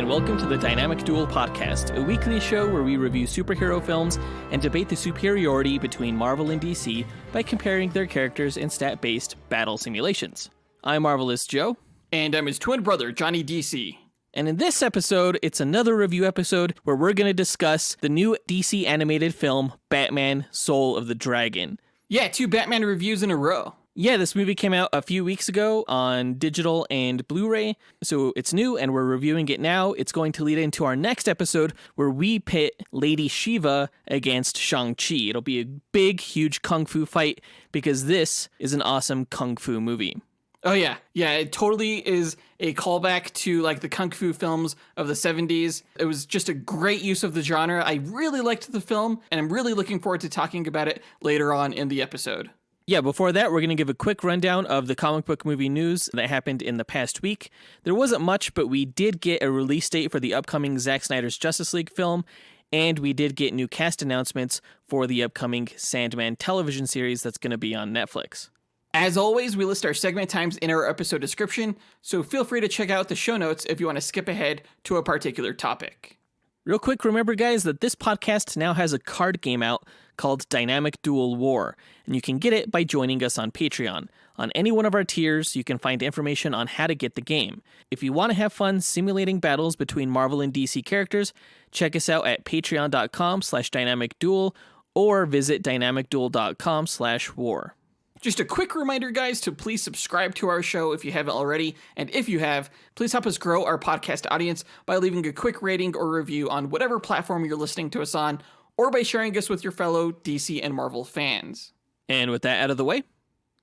and welcome to the Dynamic Duel Podcast, a weekly show where we review superhero films and debate the superiority between Marvel and DC by comparing their characters in stat-based battle simulations. I'm Marvelous Joe. And I'm his twin brother, Johnny DC. And in this episode, it's another review episode where we're going to discuss the new DC animated film, Batman: Soul of the Dragon. Yeah, 2 Batman reviews in a row. Yeah, this movie came out a few weeks ago on digital and Blu-ray, so it's new and we're reviewing it now. It's going to lead into our next episode where we pit Lady Shiva against Shang-Chi. It'll be a big, huge kung fu fight because this is an awesome kung fu movie. Oh yeah, it totally is a callback to like the kung fu films of the 70s. It was just a great use of the genre. I really liked the film, and I'm really looking forward to talking about it later on in the episode. Yeah, before that, we're going to give a quick rundown of the comic book movie news that happened in the past week. There wasn't much, but we did get a release date for the upcoming Zack Snyder's Justice League film, and we did get new cast announcements for the upcoming Sandman television series that's going to be on Netflix. As always, we list our segment times in our episode description, so feel free to check out the show notes if you want to skip ahead to a particular topic. Real quick, remember guys that this podcast now has a card game out called Dynamic Duel War, and you can get it by joining us on Patreon. On any one of our tiers, you can find information on how to get the game. If you want to have fun simulating battles between Marvel and DC characters, check us out at patreon.com/dynamicduel or visit dynamicduel.com/war. Just a quick reminder, guys, to please subscribe to our show if you haven't already. And if you have, please help us grow our podcast audience by leaving a quick rating or review on whatever platform you're listening to us on, or by sharing us with your fellow DC and Marvel fans. And with that out of the way,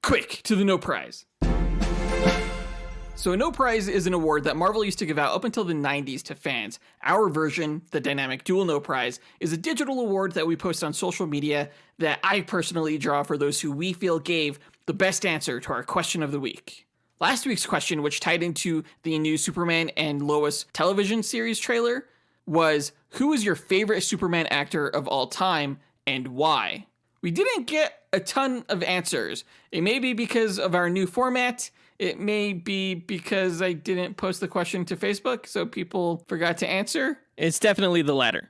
quick to the No Prize. So a No Prize is an award that Marvel used to give out up until the 90s to fans. Our version, the Dynamic Duel No Prize, is a digital award that we post on social media that I personally draw for those who we feel gave the best answer to our question of the week. Last week's question, which tied into the new Superman and Lois television series trailer, was who is your favorite Superman actor of all time and why? We didn't get a ton of answers. It may be because of our new format. It may be because I didn't post the question to Facebook, so people forgot to answer. It's definitely the latter.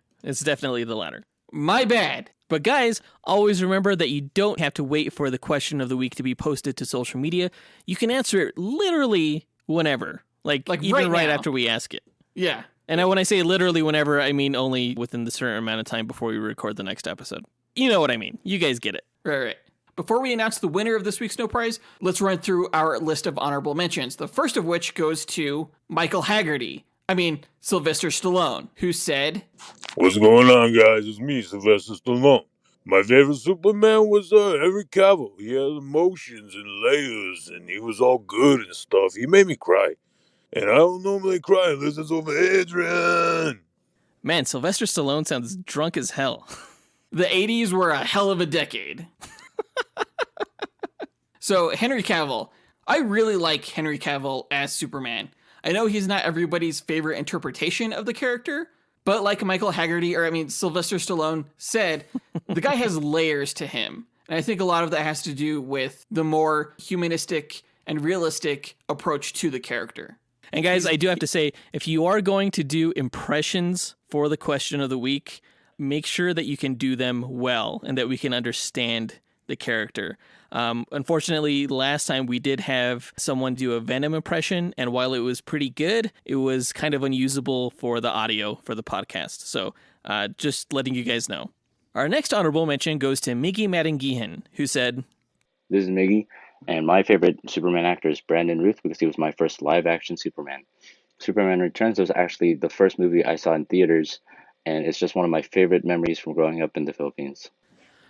My bad. But guys, always remember that you don't have to wait for the question of the week to be posted to social media. You can answer it literally whenever. Like even right after we ask it. Yeah. And when I say literally whenever, I mean only within the certain amount of time before we record the next episode. You know what I mean. You guys get it. Right. Before we announce the winner of this week's No Prize, let's run through our list of honorable mentions. The first of which goes to Sylvester Stallone, who said, "What's going on, guys? It's me, Sylvester Stallone. My favorite Superman was Henry Cavill. He had emotions and layers, and he was all good and stuff. He made me cry. And I don't normally cry unless it's over Adrian." Man, Sylvester Stallone sounds drunk as hell. The 80s were a hell of a decade. So, Henry Cavill. I really like Henry Cavill as Superman. I know he's not everybody's favorite interpretation of the character, but like Sylvester Stallone said, the guy has layers to him. And I think a lot of that has to do with the more humanistic and realistic approach to the character. And guys, I do have to say, if you are going to do impressions for the question of the week, make sure that you can do them well and that we can understand the character. Unfortunately, last time we did have someone do a Venom impression, and while it was pretty good, it was kind of unusable for the audio for the podcast. So just letting you guys know. Our next honorable mention goes to Miggy Madangihan, who said, "This is Miggy, and my favorite Superman actor is Brandon Routh because he was my first live-action Superman. Superman Returns was actually the first movie I saw in theaters, and it's just one of my favorite memories from growing up in the Philippines."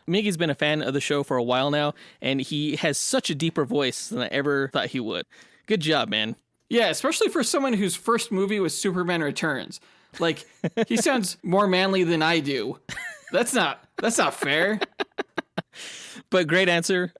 Miggy's been a fan of the show for a while now, and he has such a deeper voice than I ever thought he would. Good job, man. Yeah, especially for someone whose first movie was Superman Returns. Like, he sounds more manly than I do. That's not fair. But great answer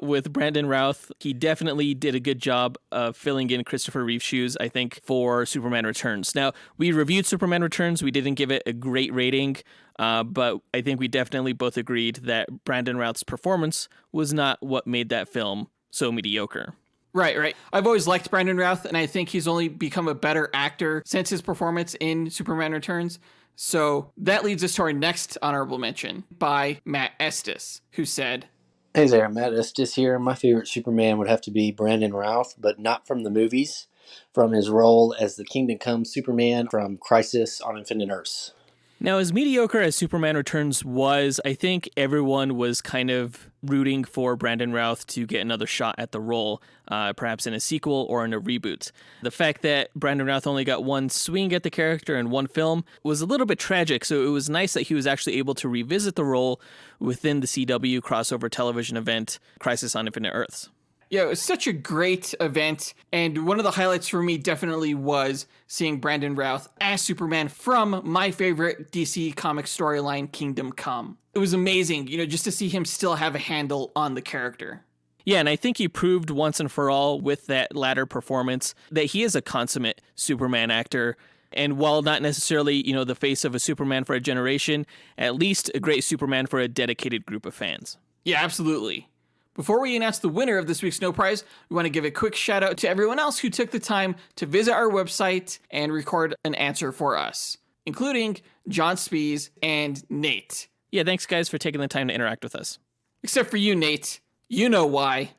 with Brandon Routh. He definitely did a good job of filling in Christopher Reeve's shoes, I think, for Superman Returns. Now, we reviewed Superman Returns. We didn't give it a great rating, but I think we definitely both agreed that Brandon Routh's performance was not what made that film so mediocre. Right. I've always liked Brandon Routh, and I think he's only become a better actor since his performance in Superman Returns. So that leads us to our next honorable mention by Matt Estes, who said, Hey there, Matt Estes here. My favorite Superman would have to be Brandon Routh, but not from the movies, from his role as the Kingdom Come Superman from Crisis on Infinite Earths. Now, as mediocre as Superman Returns was, I think everyone was kind of rooting for Brandon Routh to get another shot at the role, perhaps in a sequel or in a reboot. The fact that Brandon Routh only got one swing at the character in one film was a little bit tragic, so it was nice that he was actually able to revisit the role within the CW crossover television event, Crisis on Infinite Earths. Yeah, it was such a great event, and one of the highlights for me definitely was seeing Brandon Routh as Superman from my favorite DC comic storyline, Kingdom Come. It was amazing, just to see him still have a handle on the character. Yeah, and I think he proved once and for all with that latter performance that he is a consummate Superman actor. And while not necessarily, the face of a Superman for a generation, at least a great Superman for a dedicated group of fans. Yeah, absolutely. Before we announce the winner of this week's No Prize, we want to give a quick shout out to everyone else who took the time to visit our website and record an answer for us, including John Speas and Nate. Yeah, thanks guys for taking the time to interact with us. Except for you, Nate. You know why.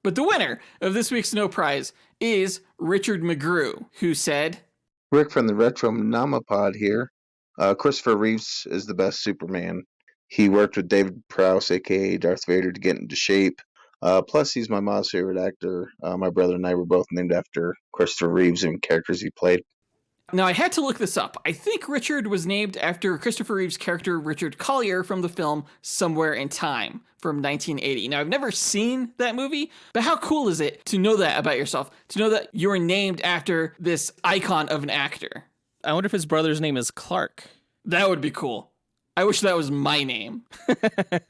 But the winner of this week's No Prize is Richard McGrew, who said, Rick from the Retro Nomopod here. Christopher Reeves is the best Superman. He worked with David Prowse, a.k.a. Darth Vader, to get into shape. Plus, he's my mom's favorite actor. My brother and I were both named after Christopher Reeves and characters he played. Now, I had to look this up. I think Richard was named after Christopher Reeve's character Richard Collier from the film Somewhere in Time from 1980. Now, I've never seen that movie, but how cool is it to know that about yourself? To know that you were named after this icon of an actor? I wonder if his brother's name is Clark. That would be cool. I wish that was my name. But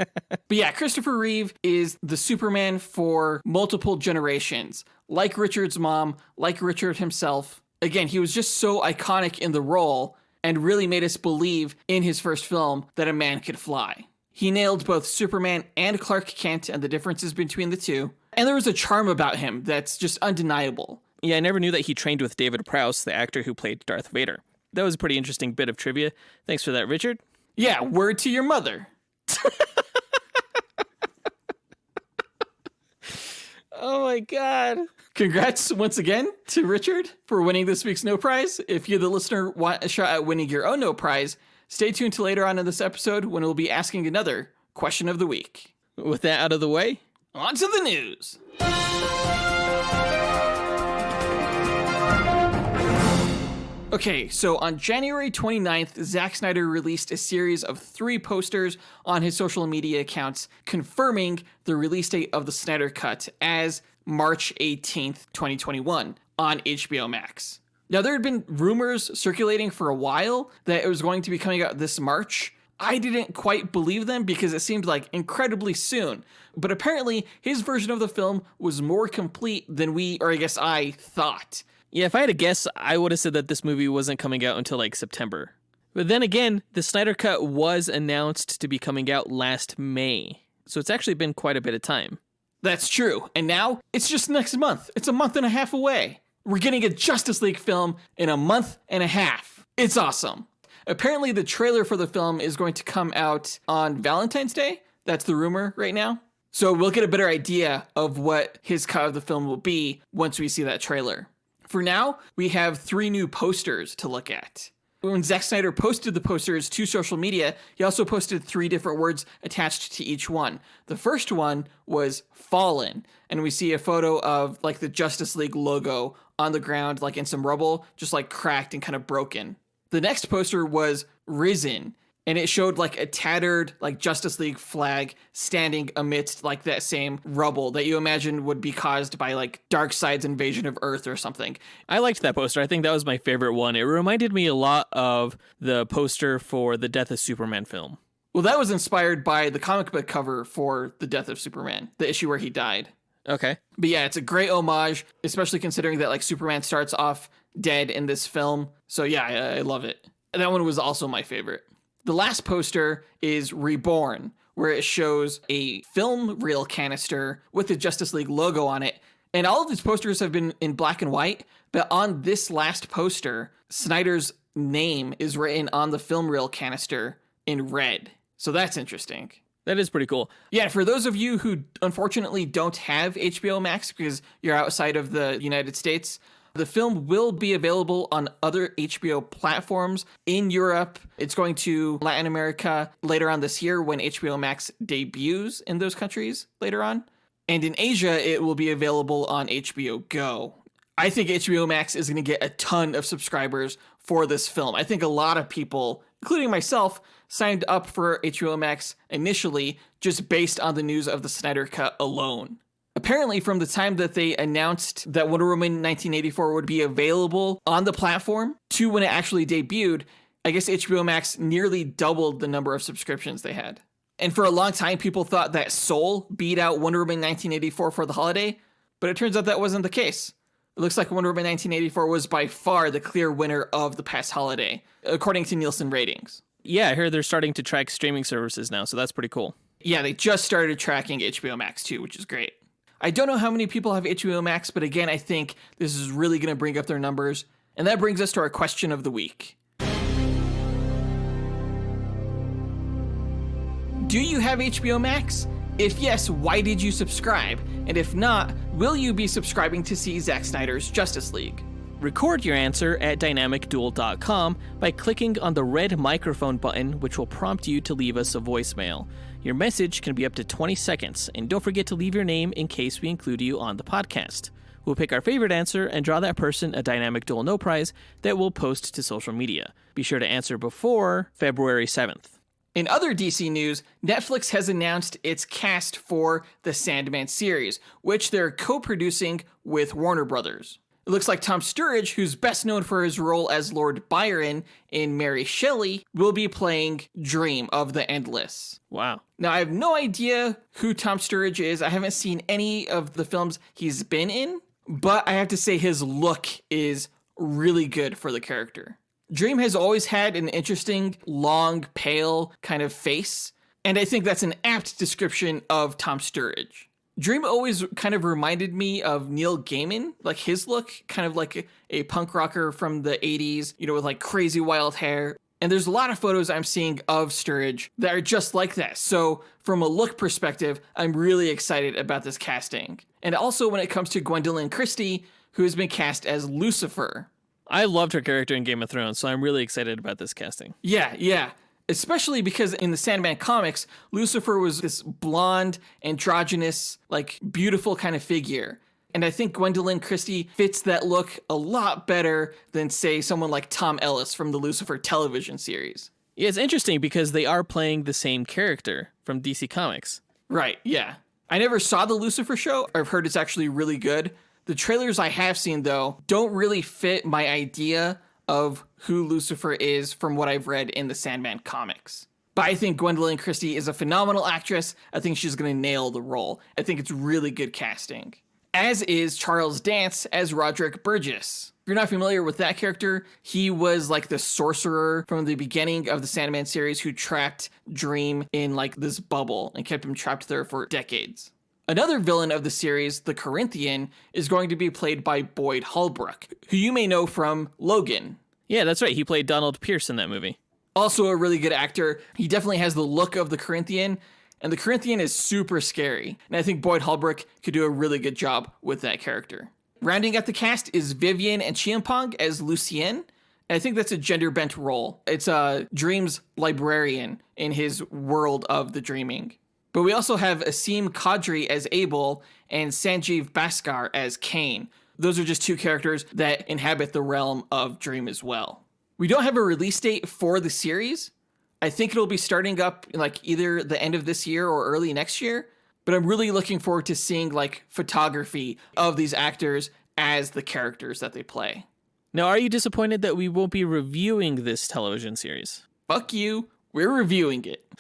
yeah, Christopher Reeve is the Superman for multiple generations. Like Richard's mom, like Richard himself. Again, he was just so iconic in the role and really made us believe in his first film that a man could fly. He nailed both Superman and Clark Kent and the differences between the two. And there was a charm about him that's just undeniable. Yeah, I never knew that he trained with David Prowse, the actor who played Darth Vader. That was a pretty interesting bit of trivia. Thanks for that, Richard. Yeah, word to your mother. Oh my God. Congrats once again to Richard for winning this week's No Prize. If you, the listener, want a shot at winning your own No Prize, stay tuned to later on in this episode when we'll be asking another question of the week. With that out of the way, on to the news. Okay, so on January 29th, Zack Snyder released a series of 3 posters on his social media accounts confirming the release date of the Snyder Cut as March 18th, 2021 on HBO Max. Now, there had been rumors circulating for a while that it was going to be coming out this March. I didn't quite believe them because it seemed like incredibly soon. But apparently, his version of the film was more complete than I thought. Yeah, if I had to guess, I would have said that this movie wasn't coming out until like September. But then again, the Snyder Cut was announced to be coming out last May. So it's actually been quite a bit of time. That's true. And now it's just next month. It's a month and a half away. We're getting a Justice League film in a month and a half. It's awesome. Apparently the trailer for the film is going to come out on Valentine's Day. That's the rumor right now. So we'll get a better idea of what his cut of the film will be once we see that trailer. For now, we have 3 new posters to look at. When Zack Snyder posted the posters to social media, he also posted 3 different words attached to each one. The first one was Fallen, and we see a photo of like the Justice League logo on the ground, like in some rubble, just like cracked and kind of broken. The next poster was Risen, and it showed like a tattered like Justice League flag standing amidst like that same rubble that you imagine would be caused by like Darkseid's invasion of Earth or something. I liked that poster. I think that was my favorite one. It reminded me a lot of the poster for the Death of Superman film. Well, that was inspired by the comic book cover for The Death of Superman, the issue where he died. Okay. But yeah, it's a great homage, especially considering that like Superman starts off dead in this film. So yeah, I love it. That one was also my favorite. The last poster is Reborn, where it shows a film reel canister with the Justice League logo on it. And all of these posters have been in black and white, but on this last poster, Snyder's name is written on the film reel canister in red. So that's interesting. That is pretty cool. Yeah, for those of you who unfortunately don't have HBO Max because you're outside of the United States, the film will be available on other HBO platforms in Europe. It's going to Latin America later on this year when HBO Max debuts in those countries later on. And in Asia, it will be available on HBO Go. I think HBO Max is going to get a ton of subscribers for this film. I think a lot of people, including myself, signed up for HBO Max initially just based on the news of the Snyder Cut alone. Apparently, from the time that they announced that Wonder Woman 1984 would be available on the platform to when it actually debuted, I guess HBO Max nearly doubled the number of subscriptions they had. And for a long time, people thought that Soul beat out Wonder Woman 1984 for the holiday, but it turns out that wasn't the case. It looks like Wonder Woman 1984 was by far the clear winner of the past holiday, according to Nielsen ratings. Yeah, I heard they're starting to track streaming services now, so that's pretty cool. Yeah, they just started tracking HBO Max too, which is great. I don't know how many people have HBO Max, but again, I think this is really going to bring up their numbers. And that brings us to our question of the week. Do you have HBO Max? If yes, why did you subscribe? And if not, will you be subscribing to see Zack Snyder's Justice League? Record your answer at dynamicduel.com by clicking on the red microphone button, which will prompt you to leave us a voicemail. Your message can be up to 20 seconds, and don't forget to leave your name in case we include you on the podcast. We'll pick our favorite answer and draw that person a Dynamic Duel No Prize that we'll post to social media. Be sure to answer before February 7th. In other DC news, Netflix has announced its cast for the Sandman series, which they're co-producing with Warner Brothers. It looks like Tom Sturridge, who's best known for his role as Lord Byron in Mary Shelley, will be playing Dream of the Endless. Wow. Now, I have no idea who Tom Sturridge is. I haven't seen any of the films he's been in, but I have to say his look is really good for the character. Dream has always had an interesting, long, pale kind of face, and I think that's an apt description of Tom Sturridge. Dream always kind of reminded me of Neil Gaiman, like his look, kind of like a punk rocker from the 80s, with like crazy wild hair. And there's a lot of photos I'm seeing of Sturridge that are just like that. So from a look perspective, I'm really excited about this casting. And also when it comes to Gwendolyn Christie, who has been cast as Lucifer. I loved her character in Game of Thrones, so I'm really excited about this casting. Yeah. Especially because in the Sandman comics, Lucifer was this blonde, androgynous, like beautiful kind of figure. And I think Gwendolyn Christie fits that look a lot better than, say, someone like Tom Ellis from the Lucifer television series. Yeah, it's interesting because they are playing the same character from DC Comics. Right, yeah. I never saw the Lucifer show. I've heard it's actually really good. The trailers I have seen, though, don't really fit my idea of who Lucifer is from what I've read in the Sandman comics. But I think Gwendolyn Christie is a phenomenal actress. I think she's going to nail the role. I think it's really good casting. As is Charles Dance as Roderick Burgess. If you're not familiar with that character, he was like the sorcerer from the beginning of the Sandman series who trapped Dream in like this bubble and kept him trapped there for decades. Another villain of the series, the Corinthian, is going to be played by Boyd Holbrook, who you may know from Logan. Yeah, that's right. He played Donald Pierce in that movie. Also a really good actor. He definitely has the look of the Corinthian, and the Corinthian is super scary. And I think Boyd Holbrook could do a really good job with that character. Rounding out the cast is Vivian and Chiampong as Lucien. And I think that's a gender-bent role. It's Dream's librarian in his world of the dreaming. But we also have Asim Qadri as Abel and Sanjeev Bhaskar as Cain. Those are just two characters that inhabit the realm of Dream as well. We don't have a release date for the series. I think it'll be starting up like either the end of this year or early next year. But I'm really looking forward to seeing like photography of these actors as the characters that they play. Now, are you disappointed that we won't be reviewing this television series? Fuck you. We're reviewing it.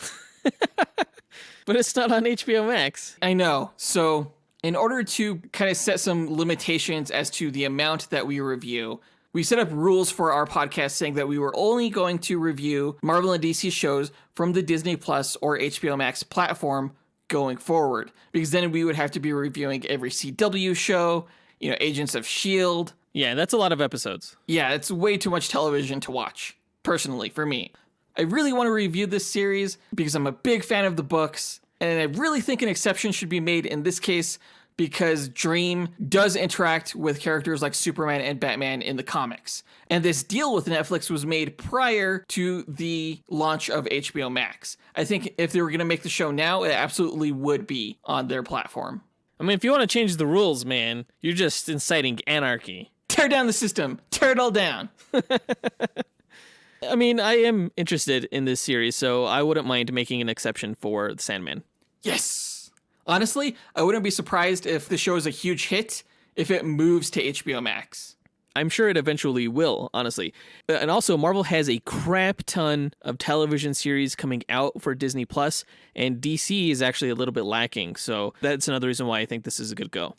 But it's not on HBO Max. I know. So in order to kind of set some limitations as to the amount that we review, We set up rules for our podcast saying that we were only going to review Marvel and DC shows from the Disney Plus or HBO Max platform going forward, because then we would have to be reviewing every CW show, Agents of S.H.I.E.L.D. Yeah, that's a lot of episodes. Yeah, it's way too much television to watch, personally, for me. I really want to review this series because I'm a big fan of the books, and I really think an exception should be made in this case because Dream does interact with characters like Superman and Batman in the comics. And this deal with Netflix was made prior to the launch of HBO Max. I think if they were going to make the show now, it absolutely would be on their platform. I mean, if you want to change the rules, man, you're just inciting anarchy. Tear down the system. Tear it all down. I mean, I am interested in this series, so I wouldn't mind making an exception for Sandman. Yes. Honestly, I wouldn't be surprised if the show is a huge hit if it moves to HBO Max. I'm sure it eventually will, honestly. And also, Marvel has a crap ton of television series coming out for Disney Plus, and DC is actually a little bit lacking, so that's another reason why I think this is a good go.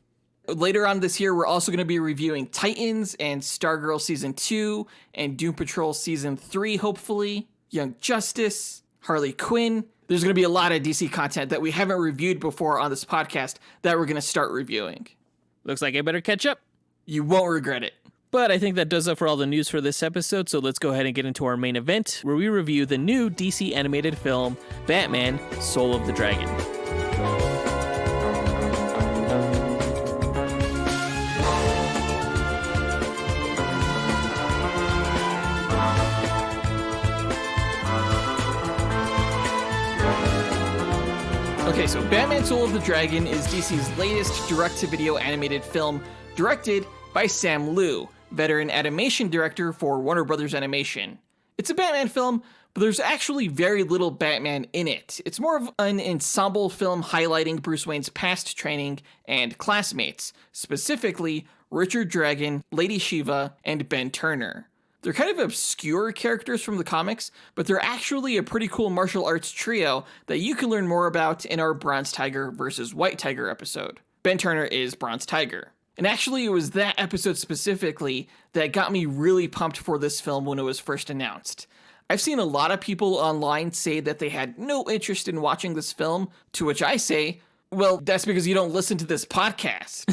Later on this year, we're also going to be reviewing Titans and Stargirl Season 2 and Doom Patrol Season 3, hopefully. Young Justice, Harley Quinn. There's going to be a lot of DC content that we haven't reviewed before on this podcast that we're going to start reviewing. Looks like I better catch up. You won't regret it. But I think that does it for all the news for this episode, so let's go ahead and get into our main event, where we review the new DC animated film, Batman: Soul of the Dragon. Okay, so Batman Soul of the Dragon is DC's latest direct-to-video animated film, directed by Sam Liu, veteran animation director for Warner Brothers Animation. It's a Batman film, but there's actually very little Batman in it. It's more of an ensemble film highlighting Bruce Wayne's past training and classmates, specifically Richard Dragon, Lady Shiva, and Ben Turner. They're kind of obscure characters from the comics, but they're actually a pretty cool martial arts trio that you can learn more about in our Bronze Tiger versus White Tiger episode. Ben Turner is Bronze Tiger. And actually, it was that episode specifically that got me really pumped for this film when it was first announced. I've seen a lot of people online say that they had no interest in watching this film, to which I say, well, that's because you don't listen to this podcast.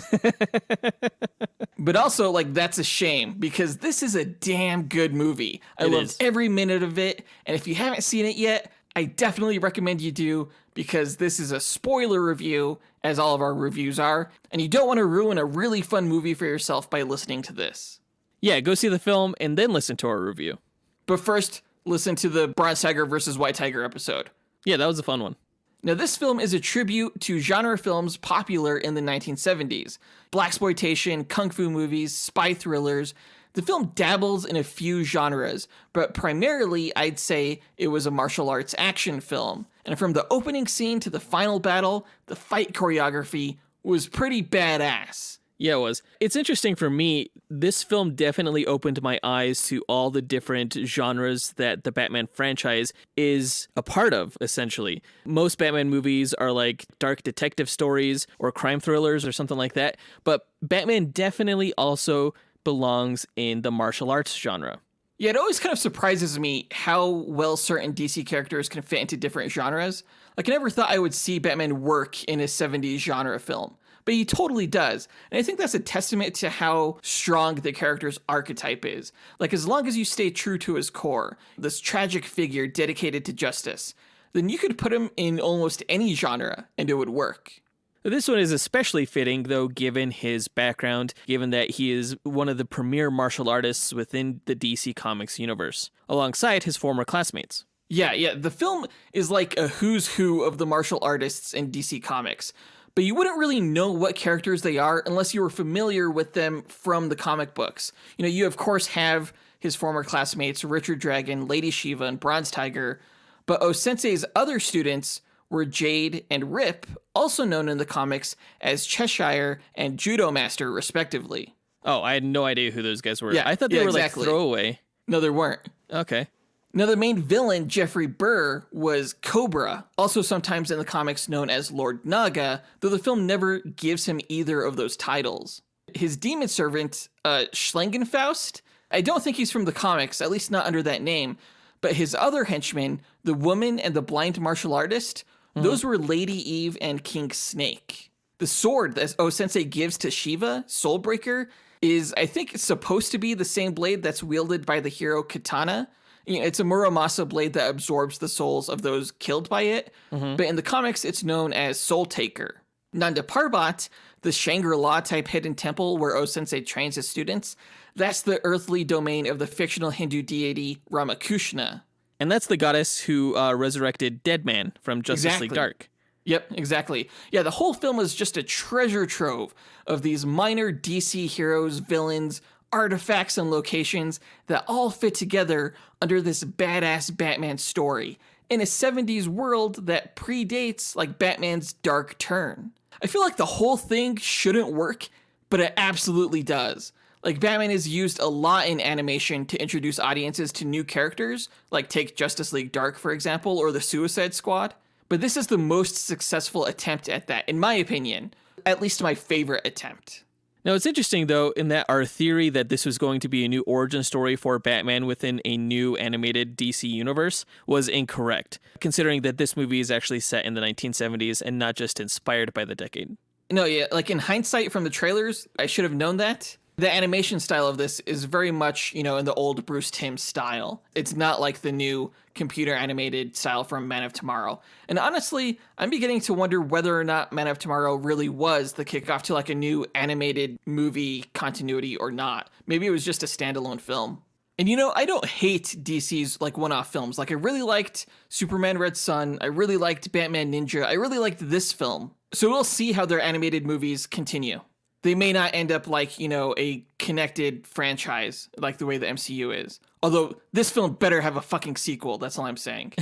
But also, that's a shame, because this is a damn good movie. I loved every minute of it, and if you haven't seen it yet, I definitely recommend you do, because this is a spoiler review, as all of our reviews are, and you don't want to ruin a really fun movie for yourself by listening to this. Yeah, go see the film and then listen to our review. But first, listen to the Bronze Tiger versus White Tiger episode. Yeah, that was a fun one. Now, this film is a tribute to genre films popular in the 1970s. Blaxploitation, kung fu movies, spy thrillers. The film dabbles in a few genres, but primarily I'd say it was a martial arts action film. And from the opening scene to the final battle, the fight choreography was pretty badass. Yeah, it was. It's interesting for me, this film definitely opened my eyes to all the different genres that the Batman franchise is a part of, essentially. Most Batman movies are like dark detective stories or crime thrillers or something like that, but Batman definitely also belongs in the martial arts genre. Yeah, it always kind of surprises me how well certain DC characters can fit into different genres. I never thought I would see Batman work in a 70s genre film. But he totally does. And I think that's a testament to how strong the character's archetype is. As long as you stay true to his core, this tragic figure dedicated to justice, then you could put him in almost any genre and it would work. This one is especially fitting, though, given his background, given that he is one of the premier martial artists within the DC Comics universe, alongside his former classmates. Yeah, the film is like a who's who of the martial artists in DC Comics. But you wouldn't really know what characters they are unless you were familiar with them from the comic books. You of course have his former classmates, Richard Dragon, Lady Shiva, and Bronze Tiger, but O-Sensei's other students were Jade and Rip, also known in the comics as Cheshire and Judo Master, respectively. Oh, I had no idea who those guys were. Yeah, I thought they were exactly. like throwaway. No, there weren't. Okay. Now, the main villain, Jeffrey Burr, was Cobra, also sometimes in the comics known as Lord Naga, though the film never gives him either of those titles. His demon servant, Schlangenfaust, I don't think he's from the comics, at least not under that name. But his other henchmen, the woman and the blind martial artist, those were Lady Eve and King Snake. The sword that Sensei gives to Shiva, Soulbreaker, is, I think, supposed to be the same blade that's wielded by the hero Katana. You know, it's a Muramasa blade that absorbs the souls of those killed by it. But in the comics, it's known as Soul Taker. Nanda Parbat, the Shangri-La type hidden temple where O-Sensei trains his students, that's the earthly domain of the fictional Hindu deity Ramakrishna. And that's the goddess who resurrected Deadman from Justice League Dark. Yep, exactly. Yeah, the whole film is just a treasure trove of these minor DC heroes, villains, artifacts, and locations that all fit together under this badass Batman story in a 70s world that predates like Batman's dark turn. I feel like the whole thing shouldn't work, but it absolutely does. Like, Batman is used a lot in animation to introduce audiences to new characters, like take Justice League Dark, for example, or the Suicide Squad. But this is the most successful attempt at that, in my opinion. At least my favorite attempt. Now, it's interesting, though, in that our theory that this was going to be a new origin story for Batman within a new animated DC universe was incorrect, considering that this movie is actually set in the 1970s and not just inspired by the decade. No, yeah, like in hindsight from the trailers, I should have known that. The animation style of this is very much, you know, in the old Bruce Timm style. It's not like the new computer animated style from Man of Tomorrow. And honestly, I'm beginning to wonder whether or not Man of Tomorrow really was the kickoff to like a new animated movie continuity or not. Maybe it was just a standalone film. And you know, I don't hate DC's like one-off films. Like, I really liked Superman Red Son. I really liked Batman Ninja. I really liked this film. So we'll see how their animated movies continue. They may not end up like, you know, a connected franchise like the way the MCU is. Although this film better have a fucking sequel. That's all I'm saying.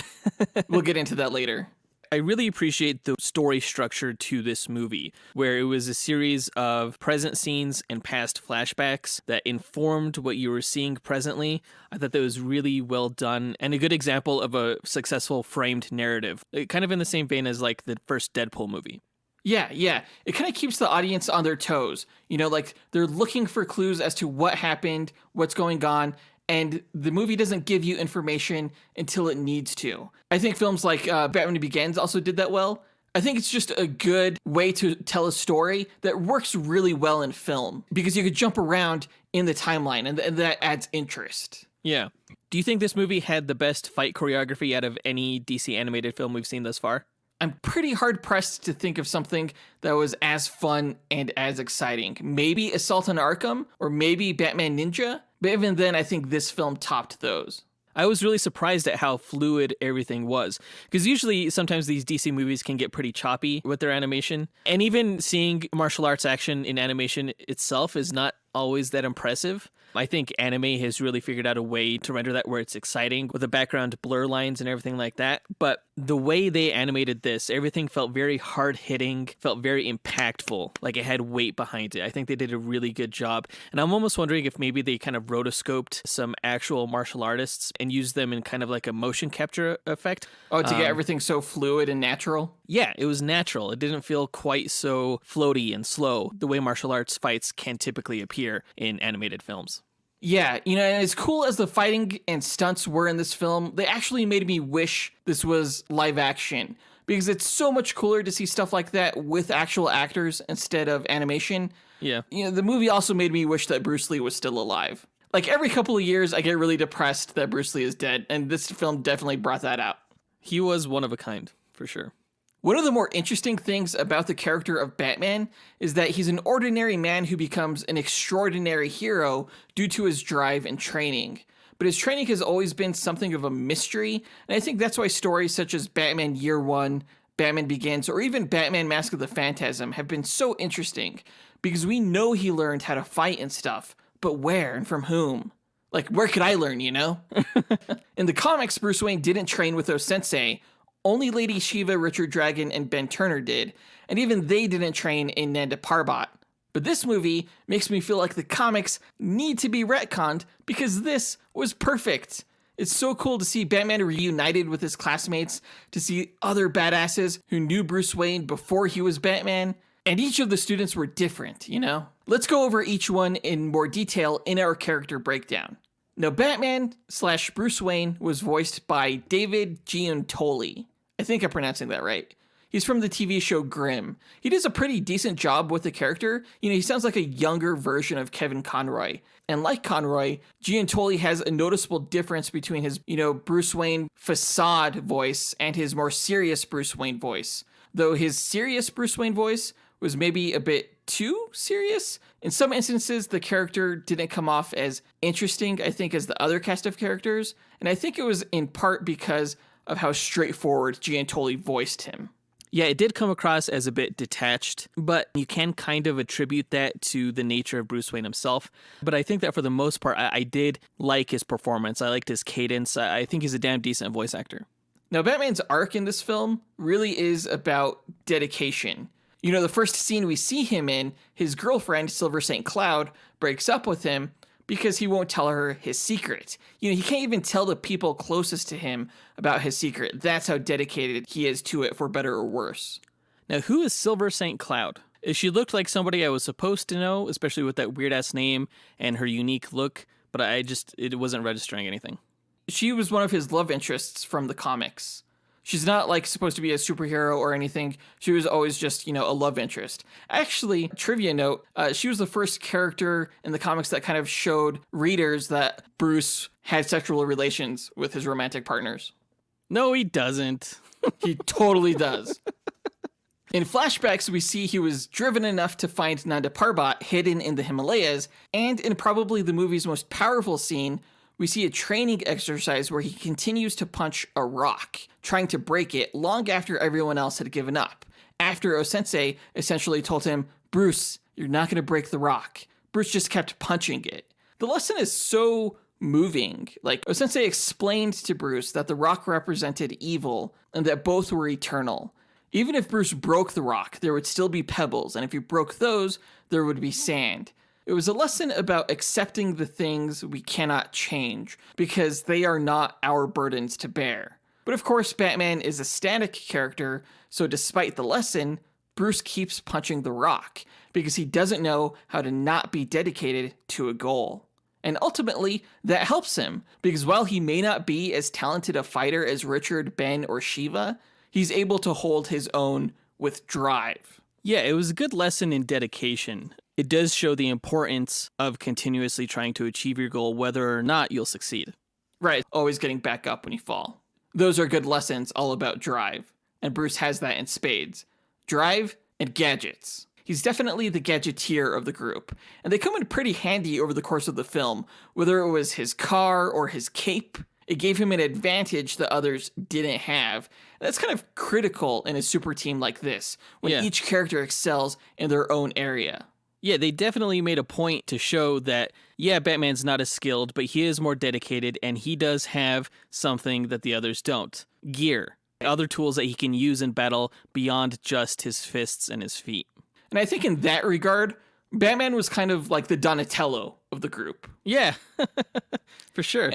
We'll get into that later. I really appreciate the story structure to this movie, where it was a series of present scenes and past flashbacks that informed what you were seeing presently. I thought that was really well done and a good example of a successful framed narrative, kind of in the same vein as like the first Deadpool movie. Yeah. It kind of keeps the audience on their toes. You know, like they're looking for clues as to what happened, what's going on, and the movie doesn't give you information until it needs to. I think films like Batman Begins also did that well. I think it's just a good way to tell a story that works really well in film because you could jump around in the timeline and that adds interest. Yeah. Do you think this movie had the best fight choreography out of any DC animated film we've seen thus far? I'm pretty hard pressed to think of something that was as fun and as exciting. Maybe Assault on Arkham or maybe Batman Ninja, but even then I think this film topped those. I was really surprised at how fluid everything was, because usually sometimes these DC movies can get pretty choppy with their animation, and even seeing martial arts action in animation itself is not always that impressive. I think anime has really figured out a way to render that where it's exciting with the background blur lines and everything like that. But the way they animated this, everything felt very hard-hitting, felt very impactful, like it had weight behind it. I think they did a really good job. And I'm almost wondering if maybe they kind of rotoscoped some actual martial artists and used them in kind of like a motion capture effect. Oh, to get everything so fluid and natural? Yeah, it was natural. It didn't feel quite so floaty and slow the way martial arts fights can typically appear in animated films. Yeah, you know, and as cool as the fighting and stunts were in this film, they actually made me wish this was live action because it's so much cooler to see stuff like that with actual actors instead of animation. Yeah. You know, the movie also made me wish that Bruce Lee was still alive. Like every couple of years, I get really depressed that Bruce Lee is dead, and this film definitely brought that out. He was one of a kind, for sure. One of the more interesting things about the character of Batman is that he's an ordinary man who becomes an extraordinary hero due to his drive and training. But his training has always been something of a mystery, and I think that's why stories such as Batman Year One, Batman Begins, or even Batman Mask of the Phantasm have been so interesting, because we know he learned how to fight and stuff, but where and from whom? Like, where could I learn, you know? In the comics, Bruce Wayne didn't train with O-Sensei. Only Lady Shiva, Richard Dragon, and Ben Turner did, and even they didn't train in Nanda Parbat. But this movie makes me feel like the comics need to be retconned because this was perfect. It's so cool to see Batman reunited with his classmates, to see other badasses who knew Bruce Wayne before he was Batman, and each of the students were different, you know? Let's go over each one in more detail in our character breakdown. Now, Batman/Bruce Wayne was voiced by David Giuntoli. I think I'm pronouncing that right. He's from the TV show Grimm. He does a pretty decent job with the character. He sounds like a younger version of Kevin Conroy. And like Conroy, Giuntoli has a noticeable difference between his, Bruce Wayne facade voice and his more serious Bruce Wayne voice. Though his serious Bruce Wayne voice was maybe a bit too serious. In some instances, the character didn't come off as interesting, I think, as the other cast of characters. And I think it was in part because of how straightforward Giuntoli voiced him. Yeah, it did come across as a bit detached, but you can kind of attribute that to the nature of Bruce Wayne himself. But I think that for the most part, I did like his performance. I liked his cadence. I think he's a damn decent voice actor. Now, Batman's arc in this film really is about dedication. The first scene we see him in, his girlfriend, Silver St. Cloud, breaks up with him because he won't tell her his secret. He can't even tell the people closest to him about his secret. That's how dedicated he is to it, for better or worse. Now, who is Silver St. Cloud? She looked like somebody I was supposed to know, especially with that weird-ass name and her unique look, but it wasn't registering anything. She was one of his love interests from the comics. She's not supposed to be a superhero or anything. She was always just, a love interest. Actually, trivia note, she was the first character in the comics that kind of showed readers that Bruce had sexual relations with his romantic partners. No, he doesn't. He totally does. In flashbacks, we see he was driven enough to find Nanda Parbat hidden in the Himalayas, and in probably the movie's most powerful scene, we see a training exercise where he continues to punch a rock, trying to break it long after everyone else had given up. After O-Sensei essentially told him, "Bruce, you're not going to break the rock." Bruce just kept punching it. The lesson is so moving. O-Sensei explained to Bruce that the rock represented evil and that both were eternal. Even if Bruce broke the rock, there would still be pebbles, and if he broke those, there would be sand. It was a lesson about accepting the things we cannot change, because they are not our burdens to bear. But of course, Batman is a static character, so despite the lesson, Bruce keeps punching the rock, because he doesn't know how to not be dedicated to a goal. And ultimately, that helps him, because while he may not be as talented a fighter as Richard, Ben, or Shiva, he's able to hold his own with drive. Yeah, it was a good lesson in dedication. It does show the importance of continuously trying to achieve your goal, whether or not you'll succeed. Right, always getting back up when you fall. Those are good lessons all about drive, and Bruce has that in spades. Drive and gadgets. He's definitely the gadgeteer of the group, and they come in pretty handy over the course of the film, whether it was his car or his cape. It gave him an advantage that others didn't have. And that's kind of critical in a super team like this, when each character excels in their own area. Yeah, they definitely made a point to show that, Batman's not as skilled, but he is more dedicated, and he does have something that the others don't. Gear. Other tools that he can use in battle beyond just his fists and his feet. And I think in that regard, Batman was kind of like the Donatello of the group. Yeah, for sure.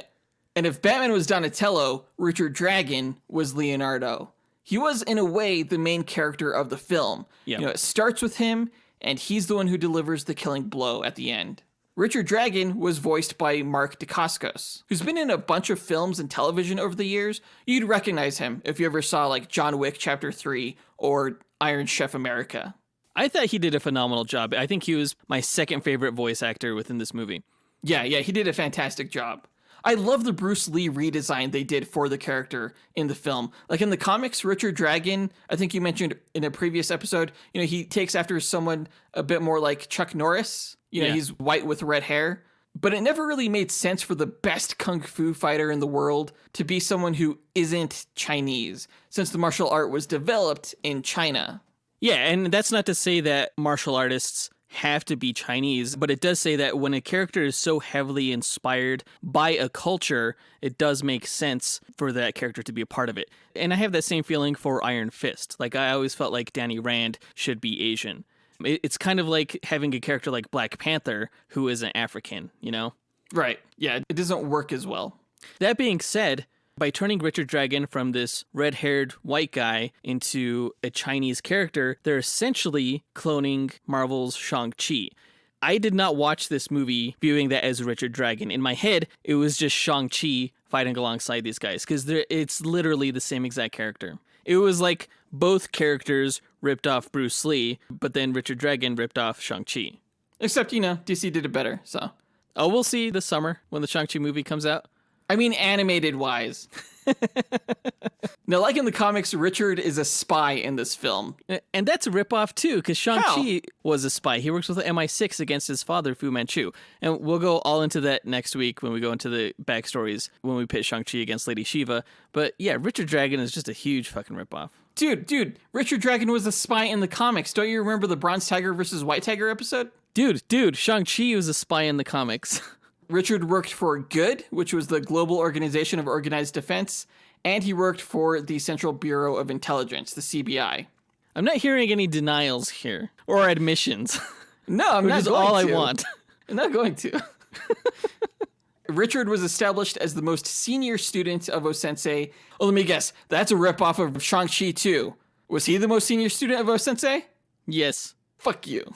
And if Batman was Donatello, Richard Dragon was Leonardo. He was, in a way, the main character of the film. Yep. It starts with him, and he's the one who delivers the killing blow at the end. Richard Dragon was voiced by Mark Dacascos, who's been in a bunch of films and television over the years. You'd recognize him if you ever saw John Wick Chapter 3 or Iron Chef America. I thought he did a phenomenal job. I think he was my second favorite voice actor within this movie. Yeah, he did a fantastic job. I love the Bruce Lee redesign they did for the character in the film. In the comics, Richard Dragon, I think you mentioned in a previous episode, he takes after someone a bit more like Chuck Norris. He's white with red hair. But it never really made sense for the best kung fu fighter in the world to be someone who isn't Chinese, since the martial art was developed in China. Yeah, and that's not to say that martial artists have to be Chinese, but it does say that when a character is so heavily inspired by a culture, it does make sense for that character to be a part of it. And I have that same feeling for Iron Fist. I always felt like Danny Rand should be Asian. It's kind of like having a character like Black Panther who isn't African, Right. Yeah, it doesn't work as well. That being said, by turning Richard Dragon from this red-haired white guy into a Chinese character, they're essentially cloning Marvel's Shang-Chi. I did not watch this movie viewing that as Richard Dragon. In my head, it was just Shang-Chi fighting alongside these guys because it's literally the same exact character. It was like both characters ripped off Bruce Lee, but then Richard Dragon ripped off Shang-Chi. Except, DC did it better, so. Oh, we'll see this summer when the Shang-Chi movie comes out. I mean, animated-wise. Now, like in the comics, Richard is a spy in this film. And that's a ripoff, too, because Shang-Chi was a spy. He works with the MI6 against his father, Fu Manchu. And we'll go all into that next week when we go into the backstories when we pit Shang-Chi against Lady Shiva. But yeah, Richard Dragon is just a huge fucking ripoff. Dude, Richard Dragon was a spy in the comics. Don't you remember the Bronze Tiger versus White Tiger episode? Dude, Shang-Chi was a spy in the comics. Richard worked for GOOD, which was the Global Organization of Organized Defense, and he worked for the Central Bureau of Intelligence, the CBI. I'm not hearing any denials here, or admissions. No, I'm not going to. Which is all I want. I'm not going to. Richard was established as the most senior student of O-Sensei. Oh, let me guess. That's a ripoff of Shang-Chi too. Was he the most senior student of O-Sensei? Yes. Fuck you.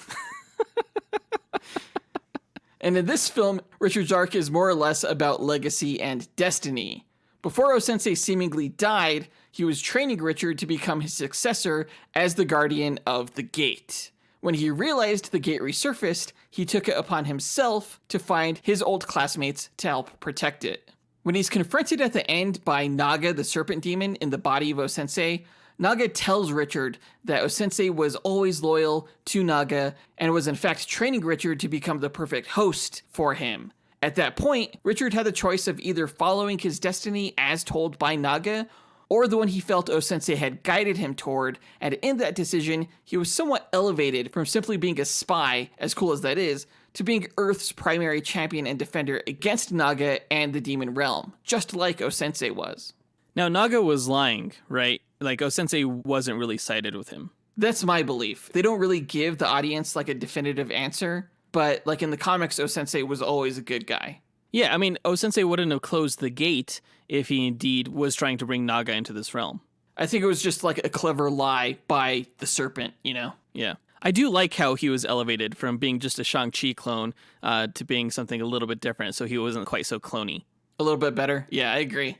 And in this film, Richard's arc is more or less about legacy and destiny. Before O-Sensei seemingly died, he was training Richard to become his successor as the guardian of the gate. When he realized the gate resurfaced, he took it upon himself to find his old classmates to help protect it. When he's confronted at the end by Naga, the serpent demon, in the body of O-Sensei, Naga tells Richard that O-Sensei was always loyal to Naga and was in fact training Richard to become the perfect host for him. At that point, Richard had the choice of either following his destiny as told by Naga, or the one he felt O-Sensei had guided him toward, and in that decision, he was somewhat elevated from simply being a spy, as cool as that is, to being Earth's primary champion and defender against Naga and the demon realm, just like O-Sensei was. Now, Naga was lying, right? Like, O-Sensei wasn't really sided with him. That's my belief. They don't really give the audience, like, a definitive answer, but, like, in the comics, O-Sensei was always a good guy. Yeah, I mean, O-Sensei wouldn't have closed the gate if he indeed was trying to bring Naga into this realm. I think it was just, like, a clever lie by the serpent, Yeah. I do like how he was elevated from being just a Shang-Chi clone to being something a little bit different, so he wasn't quite so cloney. A little bit better? Yeah, I agree.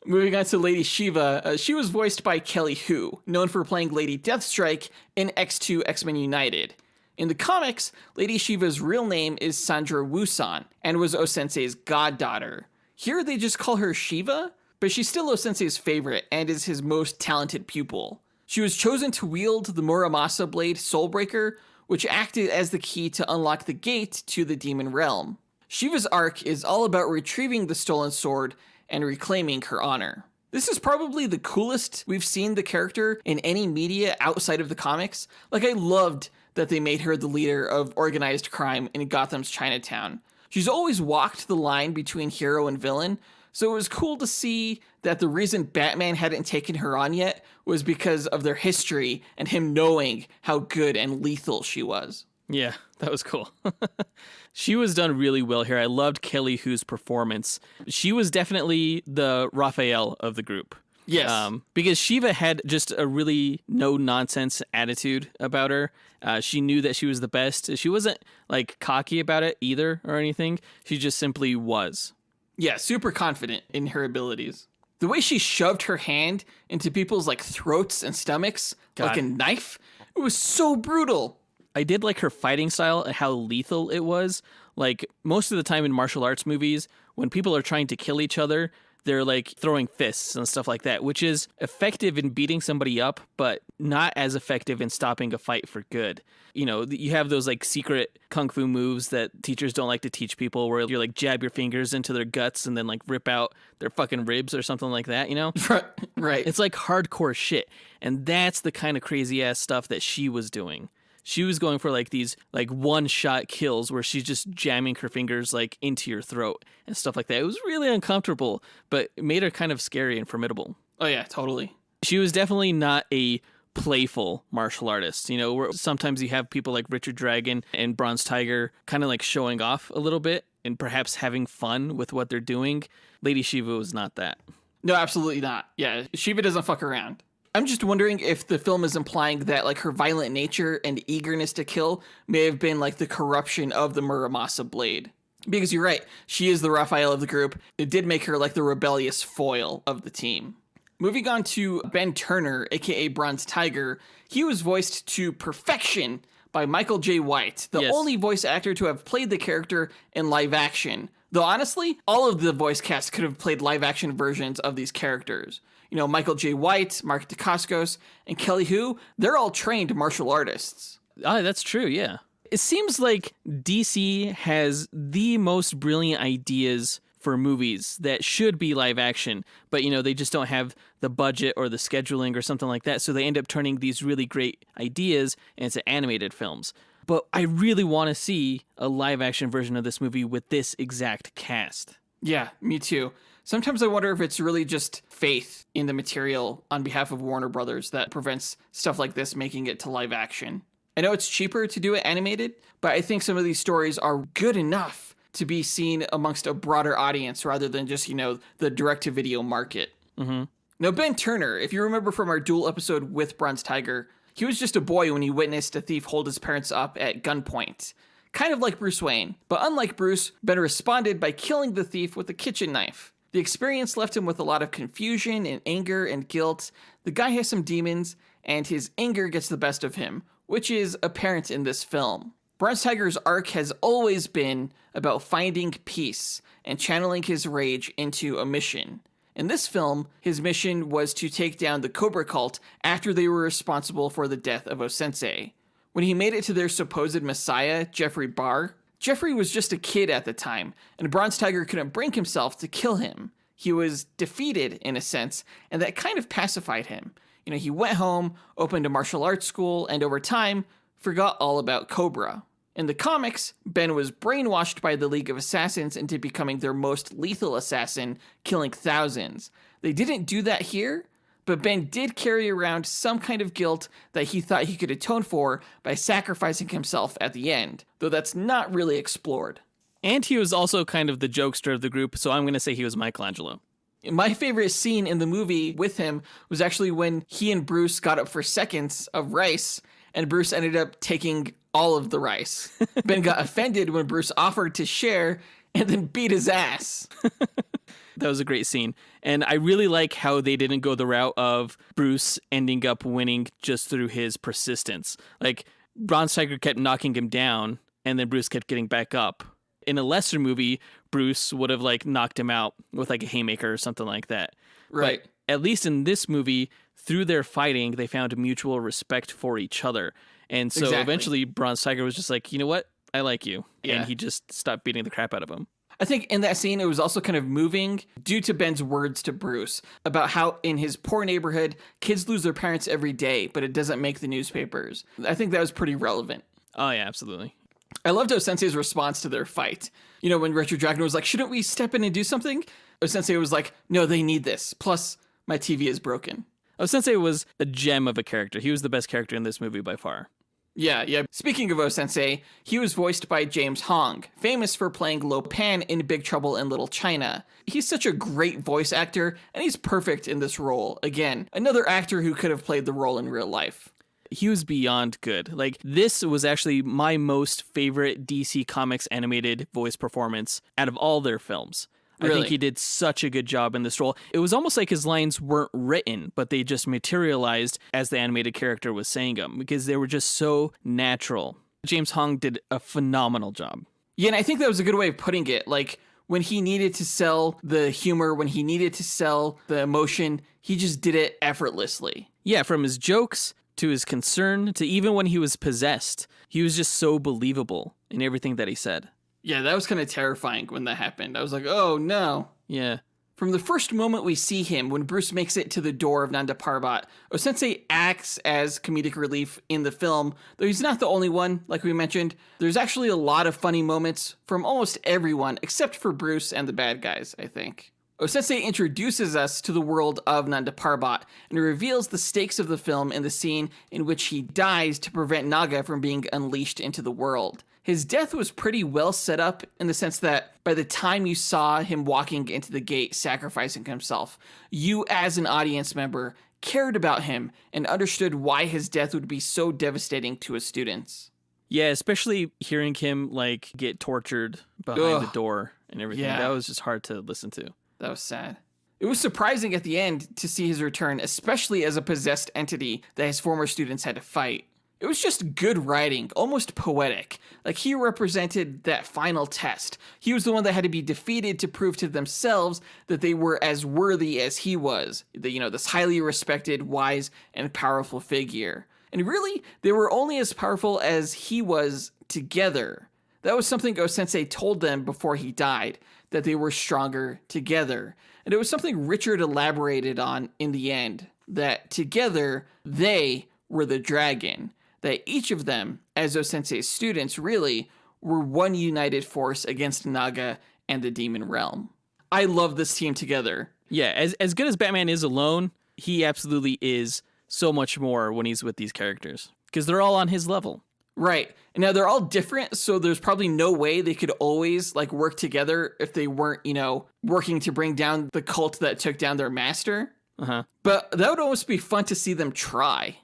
Moving on to Lady Shiva, she was voiced by Kelly Hu, known for playing Lady Deathstrike in X2 X-Men United. In the comics, Lady Shiva's real name is Sandra Wusan, and was O-Sensei's goddaughter. Here they just call her Shiva, but she's still O-Sensei's favorite and is his most talented pupil. She was chosen to wield the Muramasa blade Soulbreaker, which acted as the key to unlock the gate to the demon realm. Shiva's arc is all about retrieving the stolen sword and reclaiming her honor. This is probably the coolest we've seen the character in any media outside of the comics. Like, I loved that they made her the leader of organized crime in Gotham's Chinatown. She's always walked the line between hero and villain, so it was cool to see that the reason Batman hadn't taken her on yet was because of their history and him knowing how good and lethal she was. Yeah, that was cool. She was done really well here. I loved Kelly Hu's performance. She was definitely the Raphael of the group. Yes. Because Shiva had just a really no-nonsense attitude about her. She knew that she was the best. She wasn't, like, cocky about it either or anything. She just simply was. Yeah, super confident in her abilities. The way she shoved her hand into people's, like, throats and stomachs like a knife, it was so brutal. I did like her fighting style and how lethal it was. Like, most of the time in martial arts movies, when people are trying to kill each other, they're like throwing fists and stuff like that, which is effective in beating somebody up, but not as effective in stopping a fight for good. You know, you have those like secret kung fu moves that teachers don't like to teach people where you like jab your fingers into their guts and then like rip out their fucking ribs or something like that, you know? Right. It's like hardcore shit. And that's the kind of crazy ass stuff that she was doing. She was going for like these like one-shot kills where she's just jamming her fingers like into your throat and stuff like that. It was really uncomfortable, but it made her kind of scary and formidable. Oh yeah, totally. She was definitely not a playful martial artist, you know, where sometimes you have people like Richard Dragon and Bronze Tiger kind of like showing off a little bit and perhaps having fun with what they're doing. Lady Shiva was not that. No, absolutely not. Yeah, Shiva doesn't fuck around. I'm just wondering if the film is implying that like her violent nature and eagerness to kill may have been like the corruption of the Muramasa blade. Because you're right, she is the Raphael of the group. It did make her like the rebellious foil of the team. Moving on to Ben Turner, aka Bronze Tiger, he was voiced to perfection by Michael J. White, the only voice actor to have played the character in live action. Though honestly, all of the voice cast could have played live action versions of these characters. You know, Michael J. White, Mark Dacascos, and Kelly Hu, they're all trained martial artists. Oh, that's true, yeah. It seems like DC has the most brilliant ideas for movies that should be live action, but, you know, they just don't have the budget or the scheduling or something like that, so they end up turning these really great ideas into animated films. But I really want to see a live action version of this movie with this exact cast. Yeah, me too. Sometimes I wonder if it's really just faith in the material on behalf of Warner Brothers that prevents stuff like this making it to live action. I know it's cheaper to do it animated, but I think some of these stories are good enough to be seen amongst a broader audience rather than just, you know, the direct-to-video market. Mm-hmm. Now, Ben Turner, if you remember from our duel episode with Bronze Tiger, he was just a boy when he witnessed a thief hold his parents up at gunpoint. Kind of like Bruce Wayne, but unlike Bruce, Ben responded by killing the thief with a kitchen knife. The experience left him with a lot of confusion and anger and guilt. The guy has some demons, and his anger gets the best of him, which is apparent in this film. Bronze Tiger's arc has always been about finding peace and channeling his rage into a mission. In this film, his mission was to take down the Cobra cult after they were responsible for the death of O-Sensei. When he made it to their supposed messiah, Jeffrey Barr, Jeffrey was just a kid at the time, and Bronze Tiger couldn't bring himself to kill him. He was defeated, in a sense, and that kind of pacified him. You know, he went home, opened a martial arts school, and over time, forgot all about Cobra. In the comics, Ben was brainwashed by the League of Assassins into becoming their most lethal assassin, killing thousands. They didn't do that here, but Ben did carry around some kind of guilt that he thought he could atone for by sacrificing himself at the end, though that's not really explored. And he was also kind of the jokester of the group, so I'm going to say he was Michelangelo. My favorite scene in the movie with him was actually when he and Bruce got up for seconds of rice, and Bruce ended up taking all of the rice. Ben got offended when Bruce offered to share and then beat his ass. That was a great scene. And I really like how they didn't go the route of Bruce ending up winning just through his persistence. Like, Bronze Tiger kept knocking him down, and then Bruce kept getting back up. In a lesser movie, Bruce would have, like, knocked him out with, like, a haymaker or something like that. Right. But at least in this movie, through their fighting, they found mutual respect for each other. And so eventually, Bronze Tiger was just like, you know what? I like you. Yeah. And he just stopped beating the crap out of him. I think in that scene, it was also kind of moving due to Ben's words to Bruce about how in his poor neighborhood, kids lose their parents every day, but it doesn't make the newspapers. I think that was pretty relevant. Oh, yeah, absolutely. I loved O-Sensei's response to their fight. You know, when Retro Dragon was like, shouldn't we step in and do something? O-Sensei was like, no, they need this. Plus, my TV is broken. O-Sensei was a gem of a character. He was the best character in this movie by far. Yeah. Speaking of O-Sensei, he was voiced by James Hong, famous for playing Lo Pan in Big Trouble in Little China. He's such a great voice actor, and he's perfect in this role. Again, another actor who could have played the role in real life. He was beyond good. Like, this was actually my most favorite DC Comics animated voice performance out of all their films. Really? I think he did such a good job in this role. It was almost like his lines weren't written, but they just materialized as the animated character was saying them because they were just so natural. James Hong did a phenomenal job. Yeah, and I think that was a good way of putting it. Like, when he needed to sell the humor, when he needed to sell the emotion, he just did it effortlessly. Yeah, from his jokes to his concern to even when he was possessed, he was just so believable in everything that he said. Yeah, that was kind of terrifying when that happened. I was like, oh no. Yeah. From the first moment we see him, when Bruce makes it to the door of Nanda Parbat, O-Sensei acts as comedic relief in the film, though he's not the only one, like we mentioned. There's actually a lot of funny moments from almost everyone, except for Bruce and the bad guys, I think. O-Sensei introduces us to the world of Nanda Parbat and reveals the stakes of the film in the scene in which he dies to prevent Naga from being unleashed into the world. His death was pretty well set up in the sense that by the time you saw him walking into the gate sacrificing himself, you as an audience member cared about him and understood why his death would be so devastating to his students. Yeah, especially hearing him like get tortured behind the door and everything. Yeah. That was just hard to listen to. That was sad. It was surprising at the end to see his return, especially as a possessed entity that his former students had to fight. It was just good writing, almost poetic. Like, he represented that final test. He was the one that had to be defeated to prove to themselves that they were as worthy as he was. This highly respected, wise, and powerful figure. And really, they were only as powerful as he was together. That was something Go-sensei told them before he died, that they were stronger together. And it was something Richard elaborated on in the end, that together they were the dragon. That each of them, as Go-sensei's students, really were one united force against Naga and the demon realm. I love this team together. Yeah, as good as Batman is alone, he absolutely is so much more when he's with these characters. Because they're all on his level. Right. And now they're all different, so there's probably no way they could always work together if they weren't, working to bring down the cult that took down their master. Uh-huh. But that would almost be fun to see them try.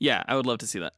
Yeah, I would love to see that.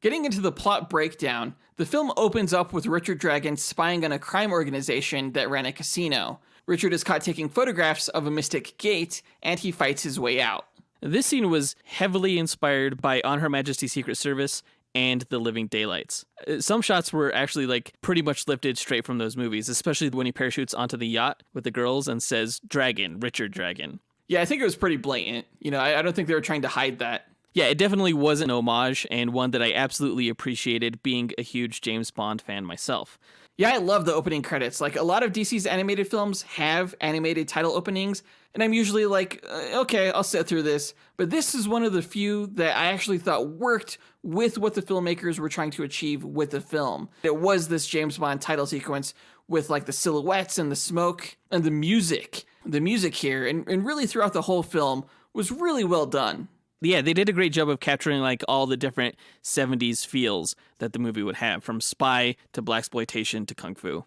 Getting into the plot breakdown, the film opens up with Richard Dragon spying on a crime organization that ran a casino. Richard is caught taking photographs of a mystic gate, and he fights his way out. This scene was heavily inspired by On Her Majesty's Secret Service and The Living Daylights. Some shots were actually pretty much lifted straight from those movies, especially when he parachutes onto the yacht with the girls and says, Dragon, Richard Dragon. Yeah, I think it was pretty blatant. I don't think they were trying to hide that. Yeah, it definitely was an homage, and one that I absolutely appreciated, being a huge James Bond fan myself. Yeah, I love the opening credits. A lot of DC's animated films have animated title openings, and I'm usually okay, I'll sit through this. But this is one of the few that I actually thought worked with what the filmmakers were trying to achieve with the film. It was this James Bond title sequence with the silhouettes and the smoke and the music. The music here, and really throughout the whole film, was really well done. Yeah, they did a great job of capturing all the different 70s feels that the movie would have, from spy to blaxploitation to kung fu.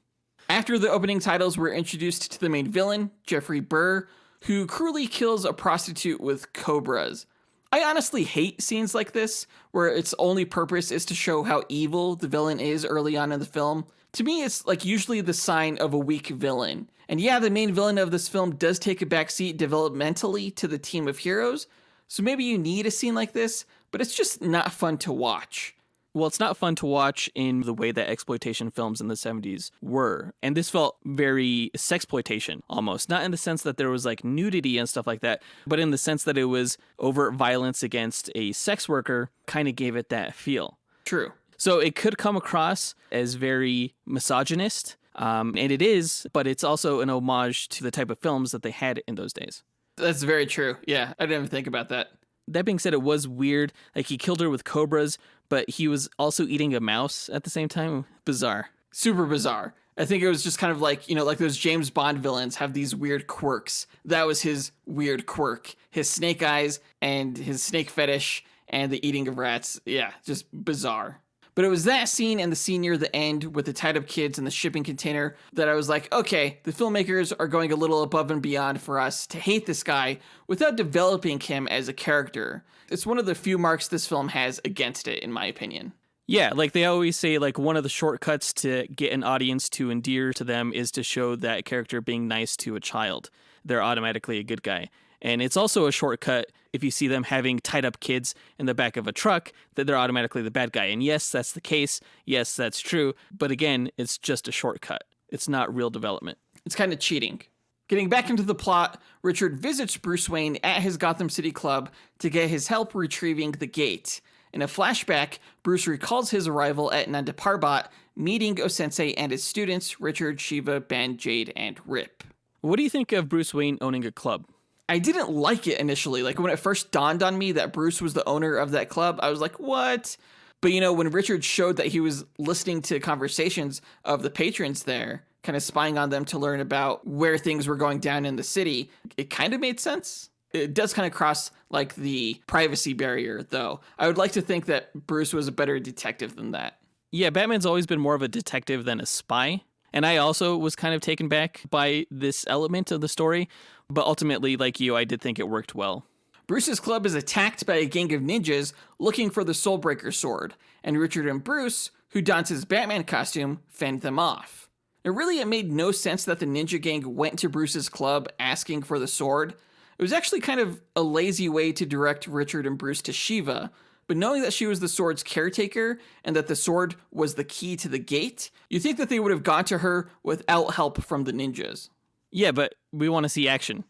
After the opening titles, we're introduced to the main villain, Jeffrey Burr, who cruelly kills a prostitute with cobras. I honestly hate scenes like this, where its only purpose is to show how evil the villain is early on in the film. To me, it's usually the sign of a weak villain. And yeah, the main villain of this film does take a backseat developmentally to the team of heroes, so maybe you need a scene like this, but it's just not fun to watch. Well, it's not fun to watch in the way that exploitation films in the 70s were. And this felt very sexploitation, almost. Not in the sense that there was nudity and stuff like that, but in the sense that it was overt violence against a sex worker, kind of gave it that feel. True. So it could come across as very misogynist, and it is, but it's also an homage to the type of films that they had in those days. That's very true. Yeah, I didn't even think about that. That being said, it was weird. He killed her with cobras, but he was also eating a mouse at the same time. Bizarre. Super bizarre. I think it was just kind of like those James Bond villains have these weird quirks. That was his weird quirk. His snake eyes and his snake fetish and the eating of rats. Yeah, just bizarre. But it was that scene and the scene near the end with the tied up kids in the shipping container that I was like, okay, the filmmakers are going a little above and beyond for us to hate this guy without developing him as a character. It's one of the few marks this film has against it, in my opinion. Yeah, they always say, one of the shortcuts to get an audience to endear to them is to show that character being nice to a child. They're automatically a good guy. And it's also a shortcut if you see them having tied up kids in the back of a truck, that they're automatically the bad guy. And yes, that's the case. Yes, that's true. But again, it's just a shortcut. It's not real development. It's kind of cheating. Getting back into the plot, Richard visits Bruce Wayne at his Gotham City club to get his help retrieving the gate. In a flashback, Bruce recalls his arrival at Nanda Parbat, meeting Go-sensei and his students, Richard, Shiva, Ben, Jade, and Rip. What do you think of Bruce Wayne owning a club? I didn't like it initially. When it first dawned on me that Bruce was the owner of that club, I was like, what? But when Richard showed that he was listening to conversations of the patrons there, kind of spying on them to learn about where things were going down in the city, it kind of made sense. It does kind of cross the privacy barrier, though. I would like to think that Bruce was a better detective than that. Yeah, Batman's always been more of a detective than a spy. And I also was kind of taken back by this element of the story. But ultimately, like you, I did think it worked well. Bruce's club is attacked by a gang of ninjas looking for the Soulbreaker sword, and Richard and Bruce, who dons his Batman costume, fend them off. It made no sense that the ninja gang went to Bruce's club asking for the sword. It was actually kind of a lazy way to direct Richard and Bruce to Shiva, but knowing that she was the sword's caretaker and that the sword was the key to the gate, you'd think that they would have gone to her without help from the ninjas. Yeah, but we want to see action.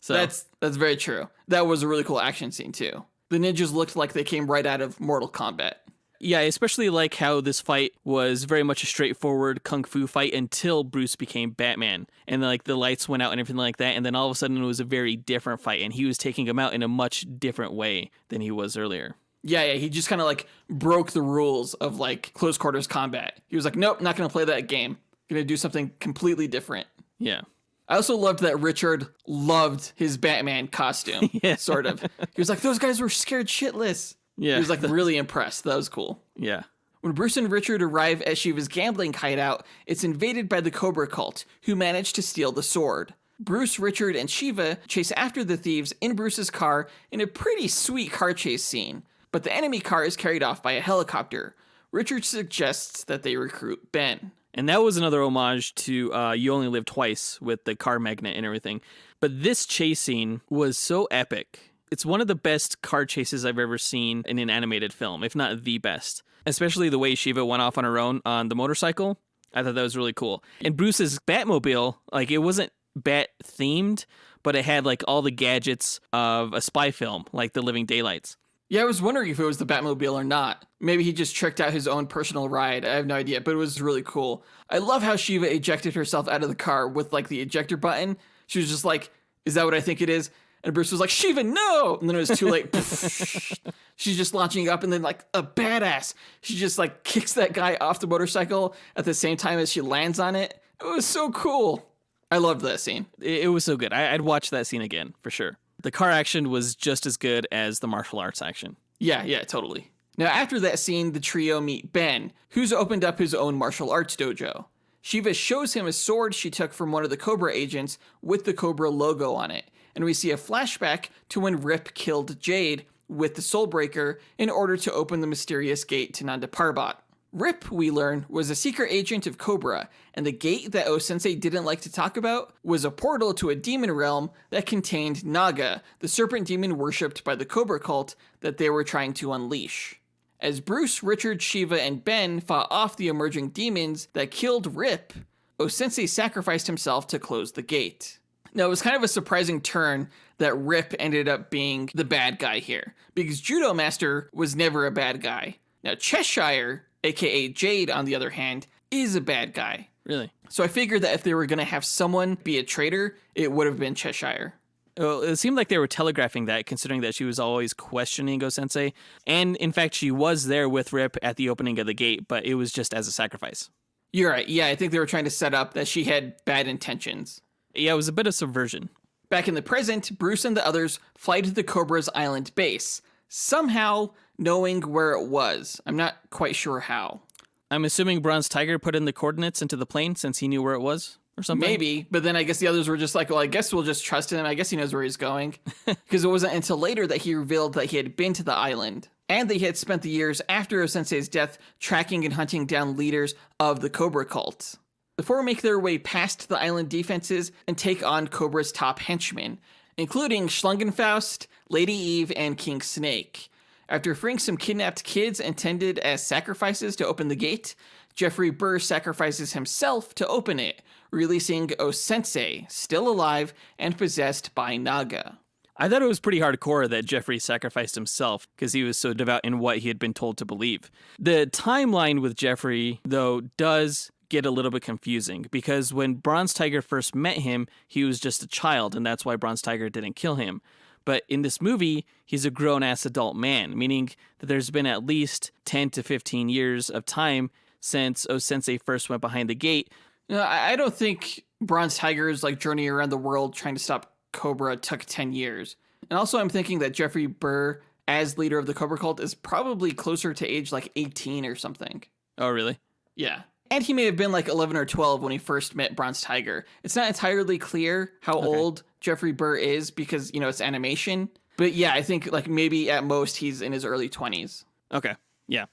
So That's very true. That was a really cool action scene too. The ninjas looked like they came right out of Mortal Kombat. yeah, I especially like how this fight was very much a straightforward kung fu fight until Bruce became Batman. And like the lights went out and everything like that. And then all of a sudden it was a very different fight. And he was taking him out in a much different way than he was earlier. Yeah, he just kind of like broke the rules of like close quarters combat. He was like, nope, not going to play that game. Going to do something completely different. Yeah. I also loved that Richard loved his Batman costume, Yeah. sort of. He was like, those guys were scared shitless. Yeah. He was like really impressed. That was cool. Yeah. When Bruce and Richard arrive at Shiva's gambling hideout, it's invaded by the Cobra cult, who manage to steal the sword. Bruce, Richard, and Shiva chase after the thieves in Bruce's car in a pretty sweet car chase scene, but the enemy car is carried off by a helicopter. Richard suggests that they recruit Ben. And that was another homage to You Only Live Twice with the car magnet and everything. But this chase scene was so epic. It's one of the best car chases I've ever seen in an animated film, if not the best. Especially the way Shiva went off on her own on the motorcycle. I thought that was really cool. And Bruce's Batmobile, like it wasn't Bat themed, but it had like all the gadgets of a spy film, like The Living Daylights. Yeah, I was wondering if it was the Batmobile or not. Maybe he just tricked out his own personal ride. I have no idea, but it was really cool. I love how Shiva ejected herself out of the car with like the ejector button. She was just like, is that what I think it is? And Bruce was like, Shiva, no! And then it was too late. She's just launching up and then like a badass. She just like kicks that guy off the motorcycle at the same time as she lands on it. It was so cool. I loved that scene. It was so good. I'd watch that scene again, for sure. The car action was just as good as the martial arts action. Yeah, totally. Now, after that scene, the trio meet Ben, who's opened up his own martial arts dojo. Shiva shows him a sword she took from one of the Cobra agents with the Cobra logo on it, and we see a flashback to when Rip killed Jade with the Soulbreaker in order to open the mysterious gate to Nanda Parbat. Rip, we learn, was a secret agent of Cobra, and the gate that O-Sensei didn't like to talk about was a portal to a demon realm that contained Naga, the serpent demon worshipped by the Cobra cult that they were trying to unleash. As Bruce, Richard, Shiva, and Ben fought off the emerging demons that killed Rip, O-Sensei sacrificed himself to close the gate. Now, it was kind of a surprising turn that Rip ended up being the bad guy here, because Judo Master was never a bad guy. Now, Cheshire, aka Jade, on the other hand, is a bad guy. Really? So I figured that if they were going to have someone be a traitor, it would have been Cheshire. Well, it seemed like they were telegraphing that, considering that she was always questioning Go-Sensei. And, in fact, she was there with Rip at the opening of the gate, but it was just as a sacrifice. You're right. Yeah, I think they were trying to set up that she had bad intentions. Yeah, it was a bit of subversion. Back in the present, Bruce and the others fly to the Cobra's island base, somehow knowing where it was. I'm not quite sure how. I'm assuming Bronze Tiger put in the coordinates into the plane since he knew where it was or something? Maybe, but then I guess the others were just like, well, I guess we'll just trust him. I guess he knows where he's going. Because it wasn't until later that he revealed that he had been to the island. And that he had spent the years after O-Sensei's death tracking and hunting down leaders of the Cobra cult. The four make their way past the island defenses and take on Cobra's top henchmen, including Schlangenfaust, Lady Eve, and King Snake. After freeing some kidnapped kids intended as sacrifices to open the gate, Jeffrey Burr sacrifices himself to open it, releasing O-Sensei, still alive and possessed by Naga. I thought it was pretty hardcore that Jeffrey sacrificed himself because he was so devout in what he had been told to believe. The timeline with Jeffrey, though, does get a little bit confusing because when Bronze Tiger first met him, he was just a child, and that's why Bronze Tiger didn't kill him. But in this movie, he's a grown-ass adult man, meaning that there's been at least 10 to 15 years of time since O-Sensei first went behind the gate. No, I don't think Bronze Tiger's journey around the world trying to stop Cobra took 10 years. And also I'm thinking that Jeffrey Burr, as leader of the Cobra cult, is probably closer to age 18 or something. Oh, really? Yeah. And he may have been like 11 or 12 when he first met Bronze Tiger. It's not entirely clear how old Jeffrey Burr is because, it's animation. But yeah, I think like maybe at most he's in his early 20s. Okay. Yeah.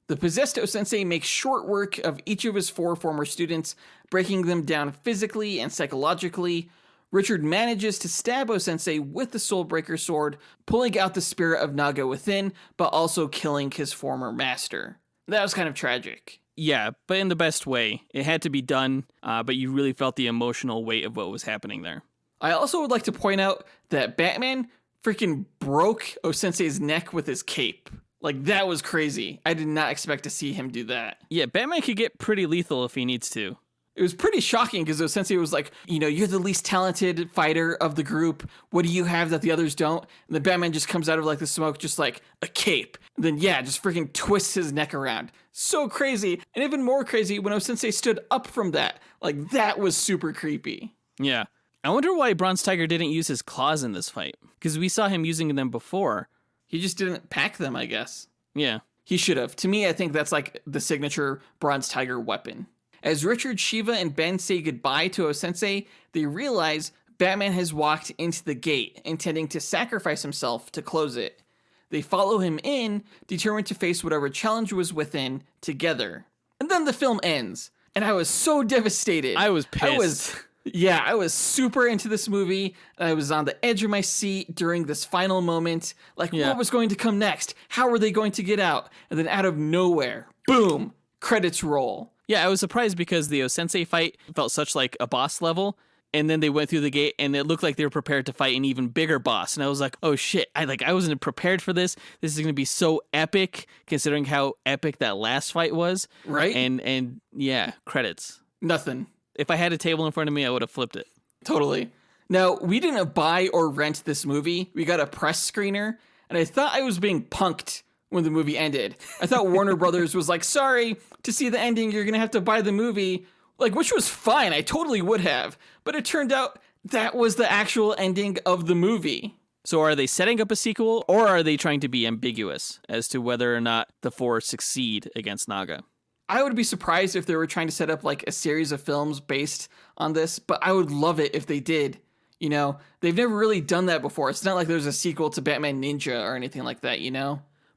The possessed O-sensei makes short work of each of his 4 former students, breaking them down physically and psychologically. Richard manages to stab O-sensei with the Soulbreaker sword, pulling out the spirit of Naga within, but also killing his former master. That was kind of tragic. Yeah, but in the best way. It had to be done, but you really felt the emotional weight of what was happening there. I also would like to point out that Batman freaking broke O-sensei's neck with his cape. Like, that was crazy. I did not expect to see him do that. Yeah, Batman could get pretty lethal if he needs to. It was pretty shocking because O-sensei was like, you're the least talented fighter of the group. What do you have that the others don't? And then Batman just comes out of like the smoke, just like a cape. And then, just freaking twists his neck around. So crazy. And even more crazy when O-sensei stood up from that. Like, that was super creepy. Yeah. I wonder why Bronze Tiger didn't use his claws in this fight. Because we saw him using them before. He just didn't pack them, I guess. Yeah. He should have. To me, I think that's like the signature Bronze Tiger weapon. As Richard, Shiva, and Ben say goodbye to O-sensei, they realize Batman has walked into the gate, intending to sacrifice himself to close it. They follow him in, determined to face whatever challenge was within together. And then the film ends, and I was so devastated. I was pissed. I was super into this movie. I was on the edge of my seat during this final moment. Like, what was going to come next? How were they going to get out? And then out of nowhere, boom, credits roll. Yeah, I was surprised because the O-sensei fight felt such like a boss level, and then they went through the gate, and it looked like they were prepared to fight an even bigger boss. And I was like, oh shit, I wasn't prepared for this. This is going to be so epic, considering how epic that last fight was. Right? And yeah, credits. Nothing. If I had a table in front of me, I would have flipped it. Totally. Now, we didn't buy or rent this movie. We got a press screener, and I thought I was being punked when the movie ended. I thought Warner Brothers was like, sorry, to see the ending, you're going to have to buy the movie. Like, which was fine. I totally would have. But it turned out that was the actual ending of the movie. So are they setting up a sequel, or are they trying to be ambiguous as to whether or not the four succeed against Naga? I would be surprised if they were trying to set up like a series of films based on this, but I would love it if they did. They've never really done that before. It's not like there's a sequel to Batman Ninja or anything like that,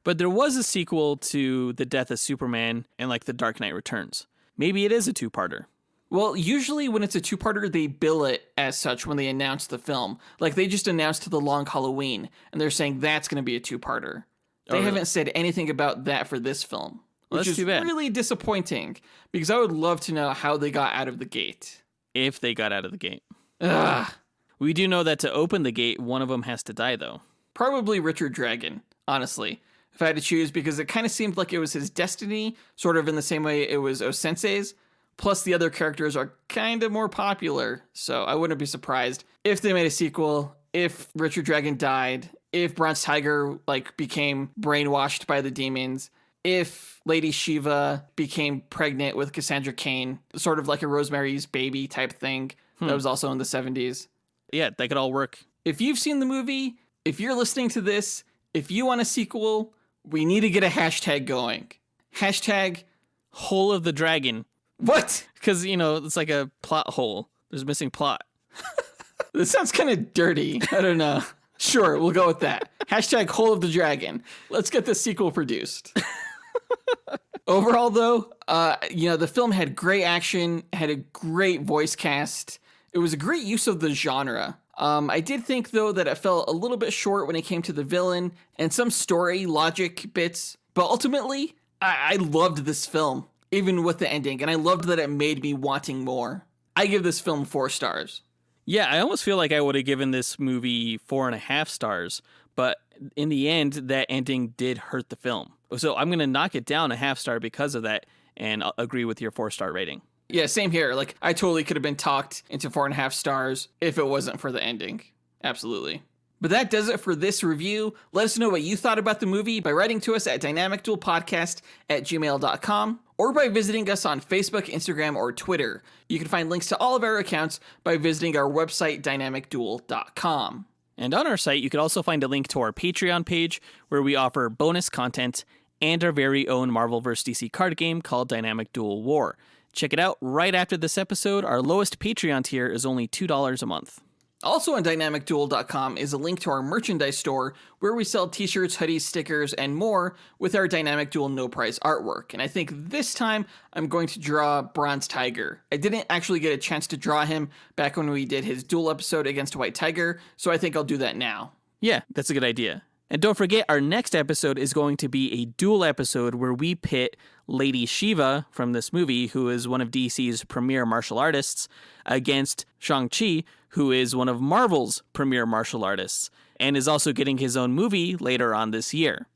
But there was a sequel to The Death of Superman and like The Dark Knight Returns. Maybe it is a two-parter. Well, usually when it's a two-parter, they bill it as such when they announce the film. Like they just announced The Long Halloween, and they're saying that's going to be a two-parter. They haven't said anything about that for this film. Well, which is too bad. Really disappointing, because I would love to know how they got out of the gate. If they got out of the gate. Ugh. We do know that to open the gate, one of them has to die, though. Probably Richard Dragon, honestly, if I had to choose, because it kind of seemed like it was his destiny, sort of in the same way it was O-sensei's. Plus, the other characters are kind of more popular, so I wouldn't be surprised if they made a sequel, if Richard Dragon died, if Bronze Tiger became brainwashed by the demons, if Lady Shiva became pregnant with Cassandra Cain, sort of like a Rosemary's Baby type thing that was also in the 70s. Yeah, that could all work. If you've seen the movie, if you're listening to this, if you want a sequel, we need to get a hashtag going. Hashtag Hole of the Dragon. What? Because, it's like a plot hole. There's missing plot. This sounds kind of dirty. I don't know. Sure, we'll go with that. Hashtag Hole of the Dragon. Let's get this sequel produced. Overall, though, the film had great action, had a great voice cast. It was a great use of the genre. I did think, though, that it fell a little bit short when it came to the villain and some story logic bits. But ultimately, I loved this film, even with the ending, and I loved that it made me wanting more. I give this film 4 stars. Yeah, I almost feel like I would have given this movie 4.5 stars, but in the end, that ending did hurt the film. So I'm going to knock it down a half star because of that, and I'll agree with your 4-star rating. Yeah, same here. I totally could have been talked into 4.5 stars if it wasn't for the ending. Absolutely. But that does it for this review. Let us know what you thought about the movie by writing to us at dynamicduelpodcast@gmail.com or by visiting us on Facebook, Instagram, or Twitter. You can find links to all of our accounts by visiting our website, dynamicduel.com. And on our site, you can also find a link to our Patreon page where we offer bonus content and our very own Marvel vs. DC card game called Dynamic Duel War. Check it out right after this episode. Our lowest Patreon tier is only $2 a month. Also on dynamicduel.com is a link to our merchandise store where we sell t-shirts, hoodies, stickers, and more with our Dynamic Duel No Prize artwork. And I think this time I'm going to draw Bronze Tiger. I didn't actually get a chance to draw him back when we did his duel episode against White Tiger, so I think I'll do that now. Yeah, that's a good idea. And don't forget, our next episode is going to be a duel episode where we pit Lady Shiva from this movie, who is one of DC's premier martial artists, against Shang-Chi, who is one of Marvel's premier martial artists, and is also getting his own movie later on this year.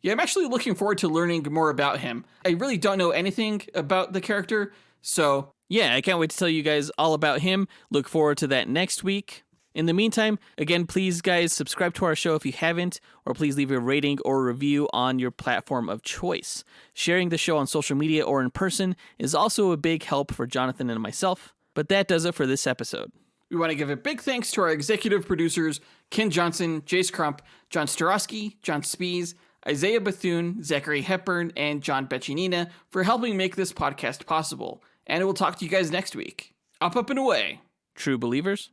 Yeah, I'm actually looking forward to learning more about him. I really don't know anything about the character, so... Yeah, I can't wait to tell you guys all about him. Look forward to that next week. In the meantime, again, please, guys, subscribe to our show if you haven't, or please leave a rating or review on your platform of choice. Sharing the show on social media or in person is also a big help for Jonathan and myself. But that does it for this episode. We want to give a big thanks to our executive producers, Ken Johnson, Jace Crump, John Starosky, John Speas, Isaiah Bethune, Zachary Hepburn, and John Bechinina for helping make this podcast possible. And we'll talk to you guys next week. Up and away. True believers.